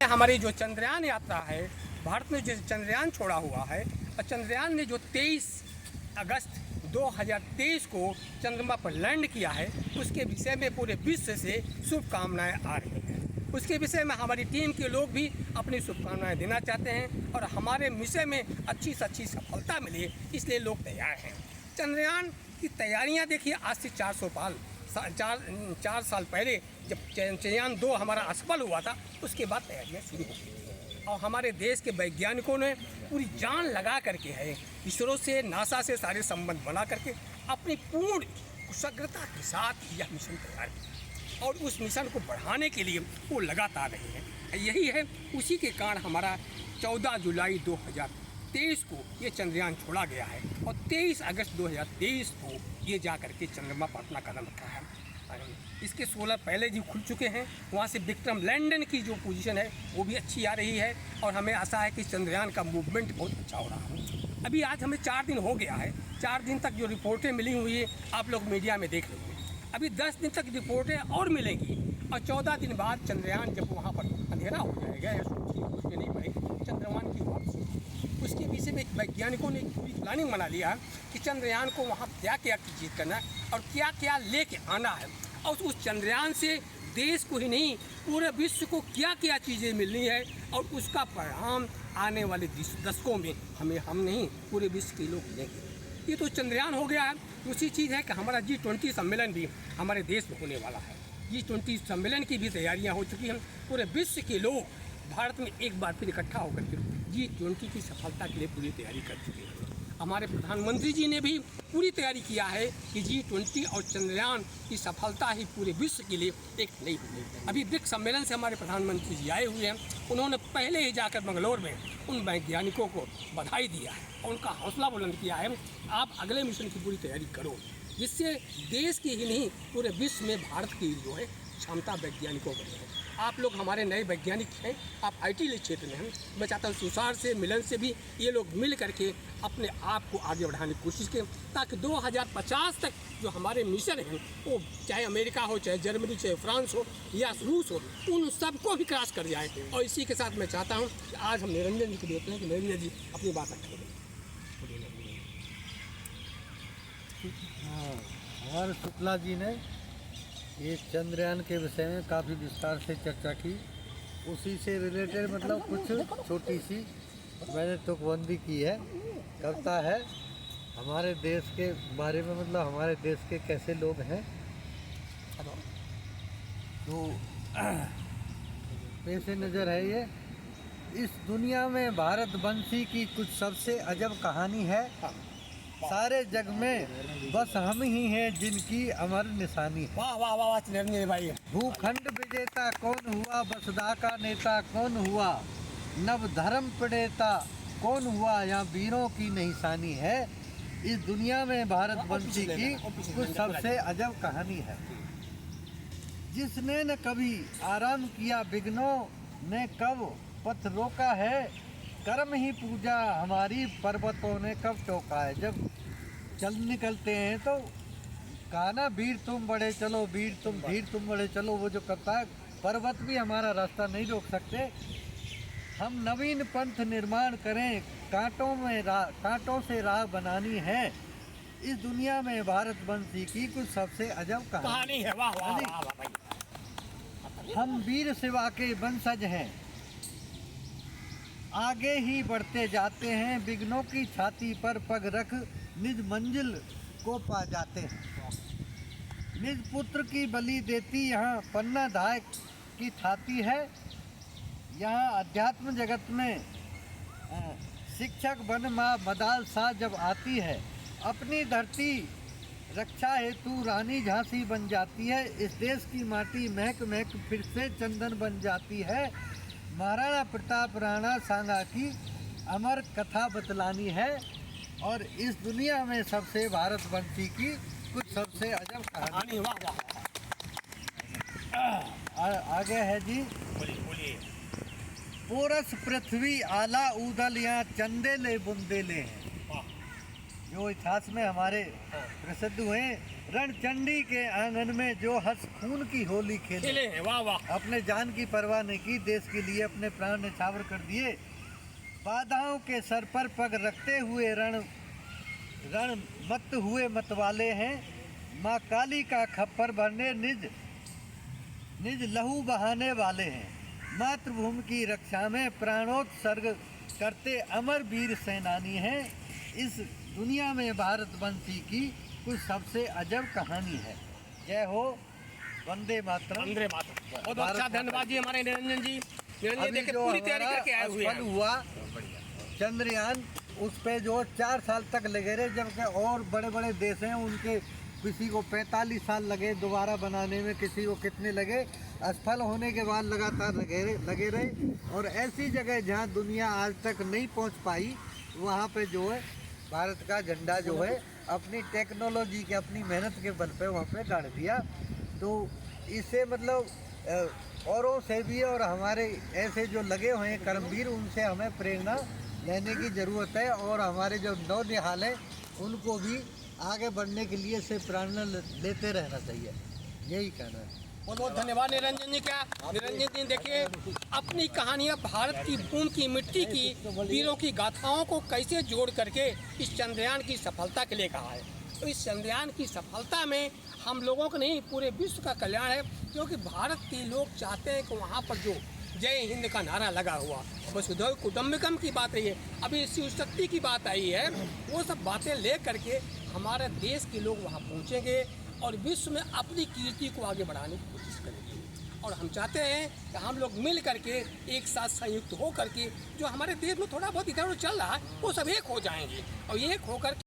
हमारी जो चंद्रयान यात्रा है, भारत ने जो चंद्रयान छोड़ा हुआ है और चंद्रयान ने जो 23 अगस्त 2023 को चंद्रमा पर लैंड किया है, उसके विषय में पूरे विश्व से शुभकामनाएं आ रही हैं। उसके विषय में हमारी टीम के लोग भी अपनी शुभकामनाएं देना चाहते हैं और हमारे मिशन में अच्छी से अच्छी सफलता मिले, इसलिए लोग तैयार हैं। चंद्रयान की तैयारियां देखिए, आज से 4 साल पहले जब चंद्रयान 2 हमारा असफल हुआ था, उसके बाद तैयारियां शुरू हो गई और हमारे देश के वैज्ञानिकों ने पूरी जान लगा करके है, इसरो से, नासा से सारे संबंध बना करके अपनी पूर्ण कुशलता के साथ यह मिशन तैयार किया और उस मिशन को बढ़ाने के लिए वो लगातार रहे हैं। यही है, उसी के कारण हमारा 14 जुलाई 2023 को ये चंद्रयान छोड़ा गया है और 23 अगस्त 2023 को ये जा करके चंद्रमा पर अपना कदम रखा है। इसके 16 पहले जी खुल चुके हैं, वहाँ से विक्रम लैंडन की जो पोजीशन है वो भी अच्छी आ रही है और हमें आशा है कि चंद्रयान का मूवमेंट बहुत अच्छा हो रहा है। अभी आज हमें 4 दिन हो गया है, 4 दिन तक जो रिपोर्टें मिली हुई है आप लोग मीडिया में देख लेंगे। अभी 10 दिन तक रिपोर्टें और मिलेंगी और 14 दिन बाद चंद्रयान जब वहाँ पर अंधेरा हो जाएगा या उसमें नहीं पड़ेगी, चंद्रयान की वापसी, उसके विषय में वैज्ञानिकों ने एक पूरी प्लानिंग बना लिया कि चंद्रयान को वहाँ क्या क्या चीज़ करना है और क्या क्या लेके आना है और उस चंद्रयान से देश को ही नहीं पूरे विश्व को क्या क्या चीज़ें मिलनी है और उसका परिणाम आने वाले दशकों में हम नहीं पूरे विश्व के लोग लेंगे। ये तो चंद्रयान हो गया है। दूसरी चीज़ है कि हमारा G20 सम्मेलन भी हमारे देश में होने वाला है। G20 सम्मेलन की भी तैयारियां हो चुकी हैं। पूरे विश्व के लोग भारत में एक बार फिर इकट्ठा होकर के G20 की सफलता के लिए पूरी तैयारी कर चुके हैं। हमारे प्रधानमंत्री जी ने भी पूरी तैयारी किया है कि G20 और चंद्रयान की सफलता ही पूरे विश्व के लिए एक नई है। अभी ब्रिक्स सम्मेलन से हमारे प्रधानमंत्री जी आए हुए हैं, उन्होंने पहले ही जाकर मंगलौर में उन वैज्ञानिकों को बधाई दिया है और उनका हौसला बुलंद किया है, आप अगले मिशन की पूरी तैयारी करो, जिससे देश की ही नहीं पूरे विश्व में भारत की जो है क्षमता वैज्ञानिकों को है। आप लोग हमारे नए वैज्ञानिक हैं, आप IT क्षेत्र में हैं, मैं चाहता हूँ तुषार से, मिलन से भी ये लोग मिल करके अपने आप को आगे बढ़ाने की कोशिश करें ताकि 2050 तक जो हमारे मिशन हैं, वो चाहे अमेरिका हो, चाहे जर्मनी, चाहे फ्रांस हो या रूस हो, उन सबको भी क्रॉस कर जाए। और इसी के साथ मैं चाहता हूँ कि आज हम निरंजन जी को देते हैं कि निरंजन जी अपनी बात रखें। हाँ, हमारे शुक्ला जी ने ये चंद्रयान के विषय में काफ़ी विस्तार से चर्चा की। उसी से रिलेटेड मतलब कुछ छोटी सी मैंने तुकबंदी की है, कविता है हमारे देश के बारे में, मतलब हमारे देश के कैसे लोग हैं। तो पेश नज़र है ये, इस दुनिया में भारतवंशी की कुछ सबसे अजब कहानी है। सारे जग में बस हम ही हैं जिनकी अमर निशानी है। वाह वाह वाह निरंजन भाई। भूखंड विजेता कौन हुआ, बसदा का नेता कौन हुआ, नव धर्म प्रणेता कौन हुआ, यहाँ वीरों की निशानी है। इस दुनिया में भारतवंशी की कुछ सबसे अजब कहानी है। जिसने न कभी आराम किया, विघ्नों ने कब पथ रोका है, कर्म ही पूजा हमारी पर्वतों ने कब टोका है। जब चल निकलते हैं तो कहा ना, वीर तुम बड़े चलो, वीर तुम धीर तुम बड़े चलो, वो जो करता है, पर्वत भी हमारा रास्ता नहीं रोक सकते। हम नवीन पंथ निर्माण करें, कांटों से राह बनानी है। इस दुनिया में भारतवंशी की कुछ सबसे अजब कहानी है। वाह वाह वाह भाई। हम वीर शिवा के वंशज हैं, आगे ही बढ़ते जाते हैं, विघ्नों की छाती पर पग रख निज मंजिल को पा जाते हैं। निज पुत्र की बलि देती यहाँ पन्ना धाय की ठाती है। यहाँ अध्यात्म जगत में शिक्षक बन माँ मदाल सा जब आती है, अपनी धरती रक्षा हेतु रानी झांसी बन जाती है। इस देश की माटी महक महक फिर से चंदन बन जाती है। महाराणा प्रताप राणा सांगा की अमर कथा बतलानी है और इस दुनिया में सबसे भारतवंशी की कुछ सबसे अजब कहानी। आगे है जी, बोलिए। पोरस पृथ्वी आला उदल, यहाँ चंदेले बुंदेले हैं। जो इतिहास में हमारे प्रसिद्ध हुए रणचंडी के आंगन में जो हंस खून की होली खेले। खेले हैं, वाह वाह। अपने जान की परवाह नहीं की, देश के लिए अपने प्राण न्यौछावर कर दिए। बाधाओं के सर पर पग रखते हुए रण मत हुए मतवाले हैं। माँ काली का खप्पर भरने निज लहू बहाने वाले हैं। मातृभूमि की रक्षा में प्राणोत्सर्ग करते अमर वीर सेनानी हैं। इस दुनिया में भारतवंशी की कुछ सबसे अजब कहानी है। जय हो, वंदे मातरम। वंदे मातरम। बहुत अच्छा, धन्यवाद जी हमारे निरंजन जी। निरंजन अभी देखिए जो पूरी तैयारी करके आए हुए असफल हैं। हुआ चंद्रयान, उस पे जो 4 साल तक लगे रहे, जबकि और बड़े बड़े देश हैं उनके किसी को 45 साल लगे दोबारा बनाने में, किसी को कितने लगे। असफल होने के बाद लगातार लगे रहे। और ऐसी जगह जहाँ दुनिया आज तक नहीं पहुँच पाई, वहाँ पे जो है भारत का झंडा जो है अपनी टेक्नोलॉजी के, अपनी मेहनत के बल पे वहाँ पे गाड़ दिया। तो इससे मतलब औरों से भी और हमारे ऐसे जो लगे हुए हैं कर्मवीर, उनसे हमें प्रेरणा लेने की ज़रूरत है। और हमारे जो नौनिहाल हैं उनको भी आगे बढ़ने के लिए से प्रेरणा लेते रहना चाहिए, यही कहना है। बहुत बहुत धन्यवाद निरंजन जी। क्या निरंजन जी देखिए अपनी कहानियाँ भारत की भूमि की मिट्टी की वीरों की गाथाओं को कैसे जोड़ करके इस चंद्रयान की सफलता के लिए कहा है। तो इस चंद्रयान की सफलता में हम लोगों को नहीं, पूरे विश्व का कल्याण है, क्योंकि भारत के लोग चाहते हैं कि वहाँ पर जो जय हिंद का नारा लगा हुआ, वसुधैव कुटुंबकम की बात है, अभी शिव शक्ति की बात आई है, वो सब बातें ले करके हमारे देश के लोग वहाँ पहुँचेंगे और विश्व में अपनी कीर्ति को आगे बढ़ाने की कोशिश करेंगे। और हम चाहते हैं कि हम लोग मिल करके एक साथ संयुक्त हो करके जो हमारे देश में थोड़ा बहुत इधर उधर चल रहा है वो सब एक हो जाएंगे और एक होकर